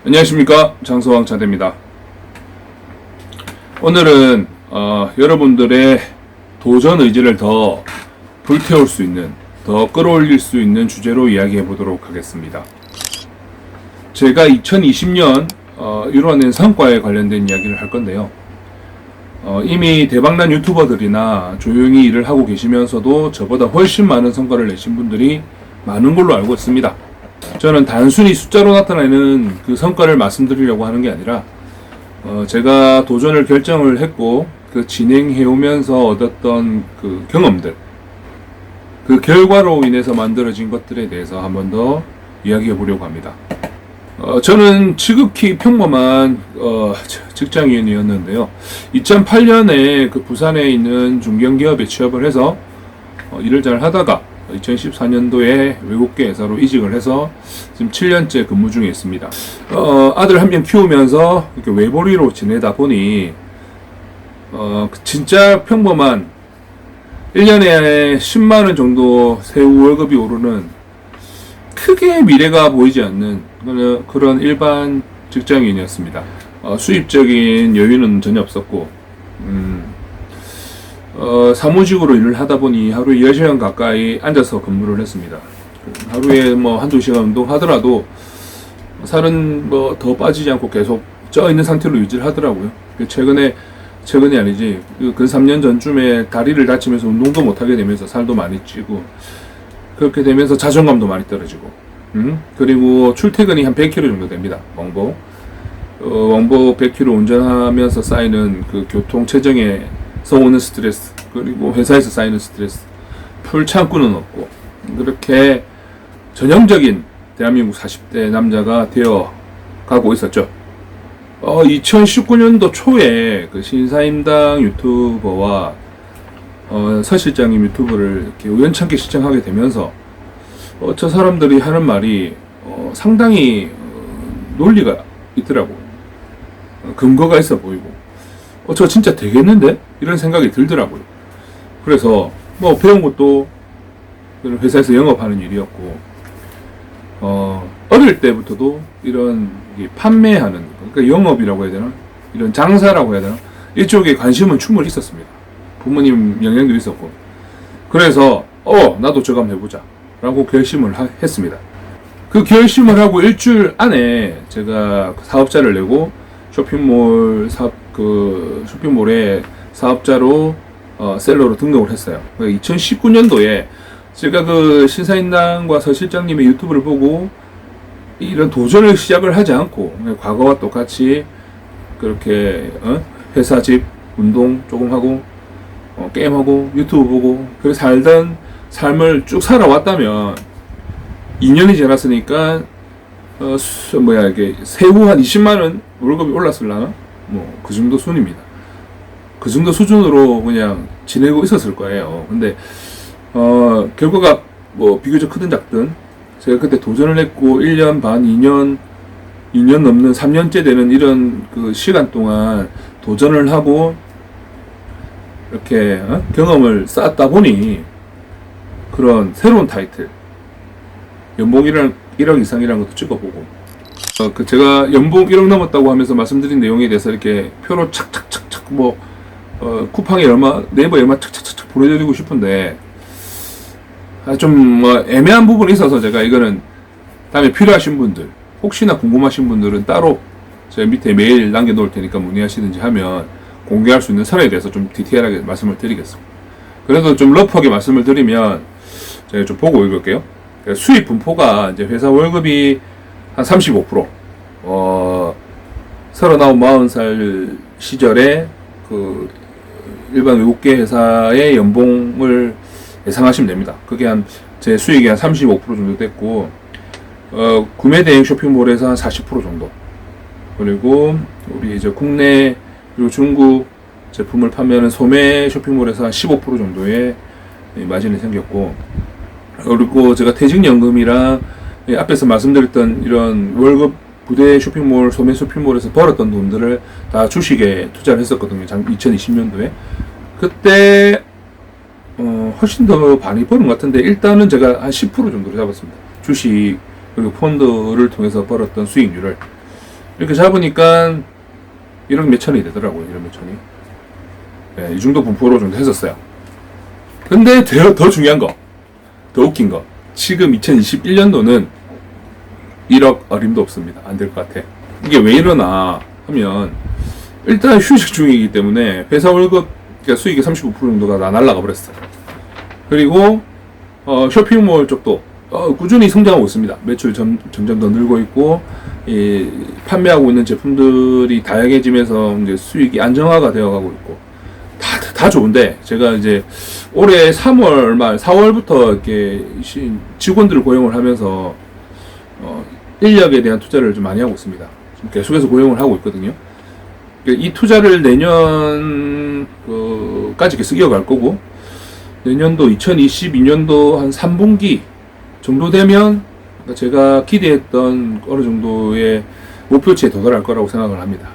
안녕하십니까, 장소왕 차대입니다. 오늘은 여러분들의 도전 의지를 더 불태울 수 있는, 더 끌어올릴 수 있는 주제로 이야기해 보도록 하겠습니다. 제가 2020년 이뤄낸 성과에 관련된 이야기를 할 건데요. 이미 대박난 유튜버들이나 조용히 일을 하고 계시면서도 저보다 훨씬 많은 성과를 내신 분들이 많은 걸로 알고 있습니다. 저는 단순히 숫자로 나타내는 그 성과를 말씀드리려고 하는 게 아니라 제가 도전을 결정을 했고 그 진행해 오면서 얻었던 그 경험들, 그 결과로 인해서 만들어진 것들에 대해서 한 번 더 이야기해 보려고 합니다. 저는 지극히 평범한 직장인이었는데요. 2008년에 그 부산에 있는 중견기업에 취업을 해서 일을 잘 하다가 2014년도에 외국계 회사로 이직을 해서 지금 7년째 근무 중에 있습니다. 아들 한 명 키우면서 이렇게 외벌이로 지내다 보니 진짜 평범한 1년에 10만원 정도 세후 월급이 오르는 크게 미래가 보이지 않는 그런 일반 직장인이었습니다. 수입적인 여유는 전혀 없었고 사무직으로 일을 하다 보니 하루에 10시간 가까이 앉아서 근무를 했습니다. 하루에 한두 시간 운동하더라도 살은 더 빠지지 않고 계속 쪄 있는 상태로 유지를 하더라고요. 최근이 아니지, 근 3년 전쯤에 다리를 다치면서 운동도 못하게 되면서 살도 많이 찌고, 그렇게 되면서 자존감도 많이 떨어지고, 그리고 출퇴근이 한 100km 정도 됩니다. 왕복 100km 운전하면서 쌓이는 그 교통 체정에서 오는 스트레스, 그리고 회사에서 쌓이는 스트레스, 풀 창구는 없고, 그렇게 전형적인 대한민국 40대 남자가 되어 가고 있었죠. 2019년도 초에 그 신사임당 유튜버와 서 실장님 유튜브를 이렇게 우연찮게 시청하게 되면서 저 사람들이 하는 말이 상당히 논리가 있더라고. 근거가 있어 보이고 저 진짜 되겠는데? 이런 생각이 들더라고요. 그래서 배운 것도 회사에서 영업하는 일이었고 어릴 때부터도 이런 판매하는, 그러니까 영업이라고 해야 되나? 이런 장사라고 해야 되나? 이쪽에 관심은 충분히 있었습니다. 부모님 영향도 있었고. 그래서 나도 저거 한번 해보자 라고 결심을 했습니다. 그 결심을 하고 일주일 안에 제가 사업자를 내고 쇼핑몰에 사업자로 셀러로 등록을 했어요. 2019년도에 제가 그 신사임당과 서 실장님의 유튜브를 보고 이런 도전을 시작을 하지 않고 과거와 똑같이 그렇게 회사 집 운동 조금 하고 게임하고 유튜브 보고 그렇게 살던 삶을 쭉 살아왔다면 2년이 지났으니까 이게 세후 한 20만원 월급이 올랐을라나? 그 정도 순입니다. 그 정도 수준으로 그냥 지내고 있었을 거예요. 근데 결과가 비교적 크든 작든 제가 그때 도전을 했고 1년 반, 2년 넘는 3년째 되는 이런 그 시간 동안 도전을 하고 이렇게 경험을 쌓았다 보니 그런 새로운 타이틀, 연봉 1억 이상이라는 것도 찍어보고 제가 연봉 1억 넘었다고 하면서 말씀드린 내용에 대해서 이렇게 표로 착착착착 쿠팡에 네이버에 얼마 착착착착 보내드리고 싶은데 좀 애매한 부분이 있어서 제가 이거는 다음에 필요하신 분들, 혹시나 궁금하신 분들은 따로 제 밑에 메일 남겨놓을 테니까 문의하시든지 하면 공개할 수 있는 선에 대해서 좀 디테일하게 말씀을 드리겠습니다. 그래도 좀 러프하게 말씀을 드리면 제가 좀 보고 읽을게요. 수입 분포가 이제 회사 월급이 한 35%, 39, 40살 시절에 그 일반 외국계 회사의 연봉을 예상하시면 됩니다. 그게 제 수익이 한 35% 정도 됐고, 구매 대행 쇼핑몰에서 한 40% 정도. 그리고 우리 이제 국내 그리고 중국 제품을 판매하는 소매 쇼핑몰에서 한 15% 정도의 마진이 생겼고, 그리고 제가 퇴직연금이랑 앞에서 말씀드렸던 이런 월급 부대 쇼핑몰, 소매 쇼핑몰에서 벌었던 돈들을 다 주식에 투자를 했었거든요. 2020년도에. 그때 훨씬 더 많이 버는 것 같은데, 일단은 제가 한 10% 정도를 잡았습니다. 주식 그리고 펀드를 통해서 벌었던 수익률을. 이렇게 잡으니까 1억 몇천이 되더라고요. 1억 몇천이. 네, 이 정도 분포로 정도 했었어요. 근데 더 중요한 거, 더 웃긴 거, 지금 2021년도는 1억 어림도 없습니다. 안 될 것 같아. 이게 왜 이러나 하면, 일단 휴식 중이기 때문에 회사 월급, 그러니까 수익의 35% 정도가 다 날라가 버렸어요. 그리고 쇼핑몰 쪽도 꾸준히 성장하고 있습니다. 매출 점점 더 늘고 있고, 판매하고 있는 제품들이 다양해지면서 이제 수익이 안정화가 되어가고 있고, 다 좋은데, 제가 이제 올해 3월 말 4월부터 이렇게 직원들을 고용을 하면서 인력에 대한 투자를 좀 많이 하고 있습니다. 지금 계속해서 고용을 하고 있거든요. 이 투자를 내년까지 계속 이어갈 거고, 내년도 2022년도 한 3분기 정도 되면 제가 기대했던 어느 정도의 목표치에 도달할 거라고 생각을 합니다.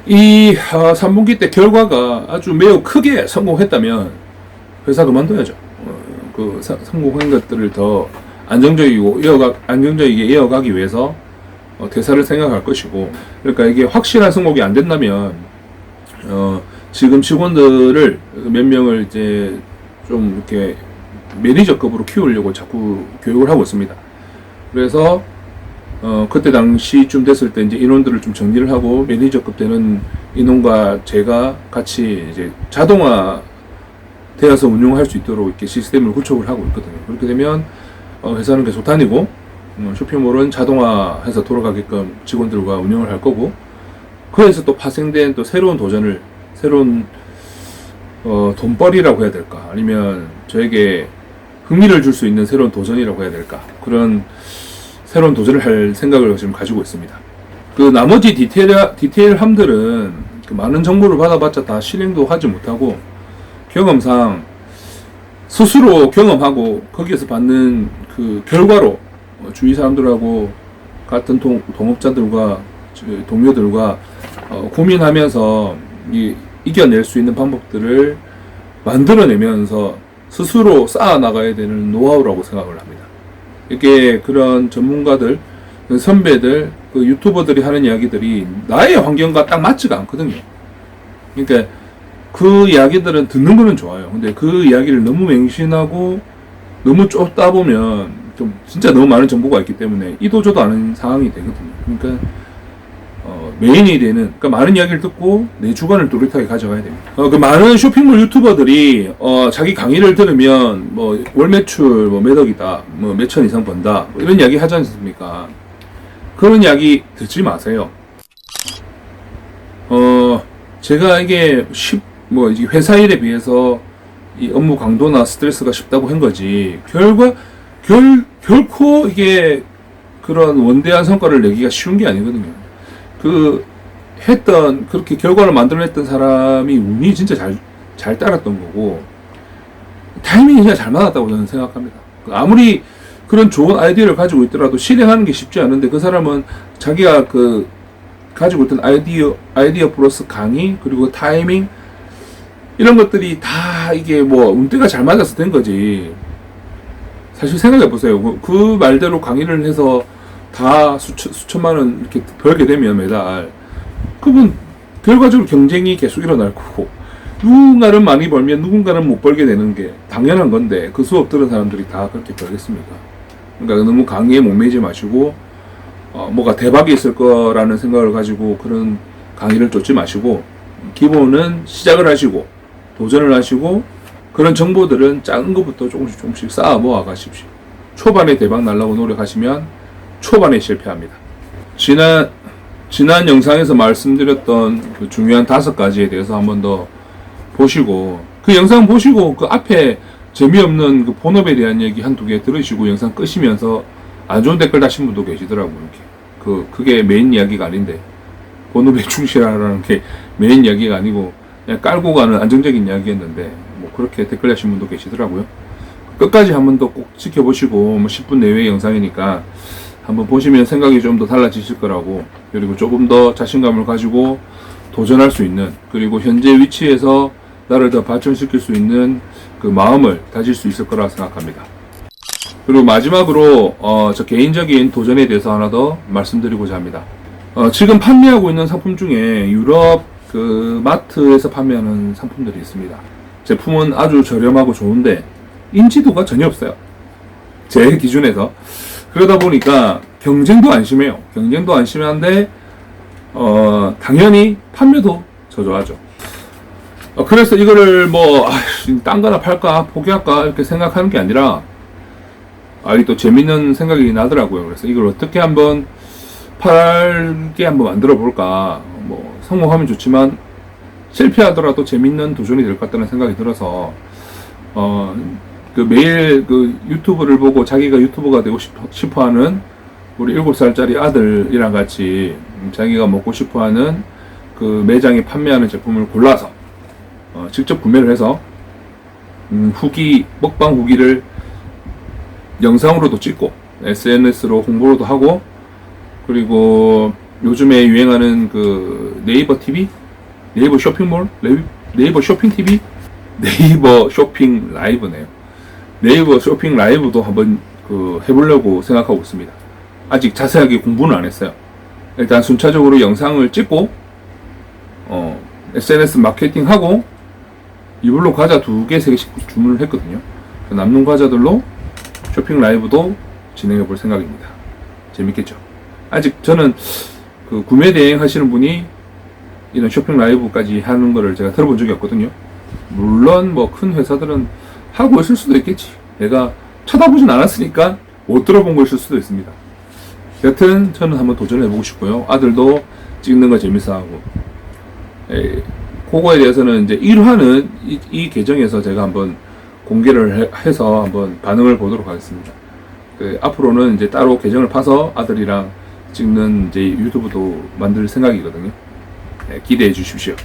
이 3분기 때 결과가 아주 매우 크게 성공했다면 회사 그만둬야죠. 성공한 것들을 더 안정적이게 이어가기 위해서 대사를 생각할 것이고, 그러니까 이게 확실한 성공이 안 된다면 지금 직원들을 몇 명을 이제 좀 이렇게 매니저급으로 키우려고 자꾸 교육을 하고 있습니다. 그래서 그때 당시쯤 됐을 때 이제 인원들을 좀 정리를 하고 매니저급 되는 인원과 제가 같이 이제 자동화 되어서 운용할 수 있도록 이렇게 시스템을 구축을 하고 있거든요. 그렇게 되면 회사는 계속 다니고 쇼핑몰은 자동화해서 돌아가게끔 직원들과 운영을 할 거고, 그래서 또 파생된 또 새로운 도전을, 새로운 돈벌이라고 해야 될까, 아니면 저에게 흥미를 줄 수 있는 새로운 도전이라고 해야 될까, 그런 새로운 도전을 할 생각을 지금 가지고 있습니다. 그 나머지 디테일함들은 그 많은 정보를 받아봤자 다 실행도 하지 못하고, 경험상 스스로 경험하고 거기에서 받는 그 결과로 주위 사람들하고 같은 동업자들과 동료들과 고민하면서 이겨낼 수 있는 방법들을 만들어내면서 스스로 쌓아나가야 되는 노하우라고 생각을 합니다. 이게 그런 전문가들, 선배들, 그 유튜버들이 하는 이야기들이 나의 환경과 딱 맞지가 않거든요. 그러니까 그 이야기들은 듣는 거는 좋아요. 근데 그 이야기를 너무 맹신하고 너무 좁다 보면 좀 진짜 너무 많은 정보가 있기 때문에 이도저도 않은 상황이 되거든요. 그러니까 메인이 되는, 그러니까 많은 이야기를 듣고 내 주관을 또렷하게 가져가야 됩니다. 그 많은 쇼핑몰 유튜버들이 자기 강의를 들으면 뭐 월 매출 뭐 몇 억이다, 뭐 몇천 이상 번다, 뭐 이런 이야기 하지 않습니까? 그런 이야기 듣지 마세요. 제가 이게 이게 회사 일에 비해서 이 업무 강도나 스트레스가 쉽다고 한 거지, 결코 이게 그런 원대한 성과를 내기가 쉬운 게 아니거든요. 그렇게 결과를 만들어냈던 사람이 운이 진짜 잘 따랐던 거고, 타이밍이 진짜 잘 맞았다고 저는 생각합니다. 아무리 그런 좋은 아이디어를 가지고 있더라도 실행하는 게 쉽지 않은데, 그 사람은 자기가 가지고 있던 아이디어 플러스 강의, 그리고 타이밍, 이런 것들이 다 이게 운대가 잘 맞아서 된 거지. 사실 생각해보세요. 그 말대로 강의를 해서 다 수천만 원 이렇게 벌게 되면 매달, 그분 결과적으로 경쟁이 계속 일어날 거고, 누군가는 많이 벌면 누군가는 못 벌게 되는 게 당연한 건데, 그 수업 들은 사람들이 다 그렇게 벌겠습니까? 그러니까 너무 강의에 목매지 마시고, 뭐가 대박이 있을 거라는 생각을 가지고 그런 강의를 쫓지 마시고, 기본은 시작을 하시고 도전을 하시고, 그런 정보들은 작은 것부터 조금씩 쌓아 모아 가십시오. 초반에 대박 날라고 노력하시면 초반에 실패합니다. 지난 영상에서 말씀드렸던 그 중요한 5가지에 대해서 한 번 더 보시고, 그 영상 보시고 그 앞에 재미없는 그 본업에 대한 얘기 한두 개 들으시고 영상 끄시면서 안 좋은 댓글 다신 분도 계시더라고요. 이렇게. 그게 메인 이야기가 아닌데, 본업에 충실하라는 게 메인 이야기가 아니고 그냥 깔고 가는 안정적인 이야기였는데, 그렇게 댓글 다신 분도 계시더라고요. 끝까지 한 번 더 꼭 지켜보시고, 10분 내외의 영상이니까 한번 보시면 생각이 좀 더 달라지실 거라고, 그리고 조금 더 자신감을 가지고 도전할 수 있는, 그리고 현재 위치에서 나를 더 발전시킬 수 있는 그 마음을 다질 수 있을 거라 생각합니다. 그리고 마지막으로 저 개인적인 도전에 대해서 하나 더 말씀드리고자 합니다. 지금 판매하고 있는 상품 중에 유럽 그 마트에서 판매하는 상품들이 있습니다. 제품은 아주 저렴하고 좋은데 인지도가 전혀 없어요. 제 기준에서. 그러다 보니까 경쟁도 안 심해요. 경쟁도 안 심한데 당연히 판매도 저조하죠. 그래서 이거를 뭐 딴 거나 팔까 포기할까 이렇게 생각하는 게 아니라 또 재밌는 생각이 나더라고요. 그래서 이걸 어떻게 한번 팔게 한번 만들어 볼까. 뭐 성공하면 좋지만 실패하더라도 재밌는 도전이 될 것 같다는 생각이 들어서 그 매일 그 유튜브를 보고 자기가 유튜버가 되고 싶어하는 우리 7살짜리 아들이랑 같이 자기가 먹고 싶어하는 그 매장에 판매하는 제품을 골라서 직접 구매를 해서 후기 먹방 후기를 영상으로도 찍고 SNS로 홍보로도 하고, 그리고 요즘에 유행하는 그 네이버 TV, 네이버 쇼핑몰, 네이버 쇼핑 TV, 네이버 쇼핑 라이브네요. 네이버 쇼핑 라이브도 한번 해보려고 생각하고 있습니다. 아직 자세하게 공부는 안 했어요. 일단 순차적으로 영상을 찍고 SNS 마케팅하고 이걸로 과자 2개, 3개씩 주문을 했거든요. 남는 과자들로 쇼핑 라이브도 진행해 볼 생각입니다. 재밌겠죠? 아직 저는 그 구매 대행 하시는 분이 이런 쇼핑 라이브까지 하는 거를 제가 들어본 적이 없거든요. 물론 뭐 큰 회사들은 하고 있을 수도 있겠지. 내가 쳐다보진 않았으니까 못 들어본 거일 수도 있습니다. 여튼 저는 한번 도전해 보고 싶고요. 아들도 찍는 거 재밌어하고. 그거에 대해서는 이제 1화는 이 계정에서 제가 한번 공개를 해서 한번 반응을 보도록 하겠습니다. 앞으로는 이제 따로 계정을 파서 아들이랑 찍는 이제 유튜브도 만들 생각이거든요. 기대해 주십시오.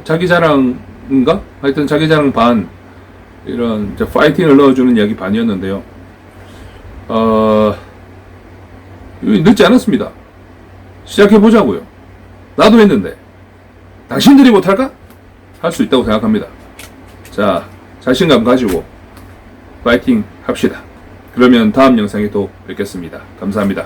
자기 자랑인가? 하여튼 자기 자랑 반, 이런 이제 파이팅을 넣어주는 이야기 반이었는데요. 늦지 않았습니다. 시작해보자고요. 나도 했는데 당신들이 못할까? 할 수 있다고 생각합니다. 자, 자신감 가지고 파이팅 합시다. 그러면 다음 영상에 또 뵙겠습니다. 감사합니다.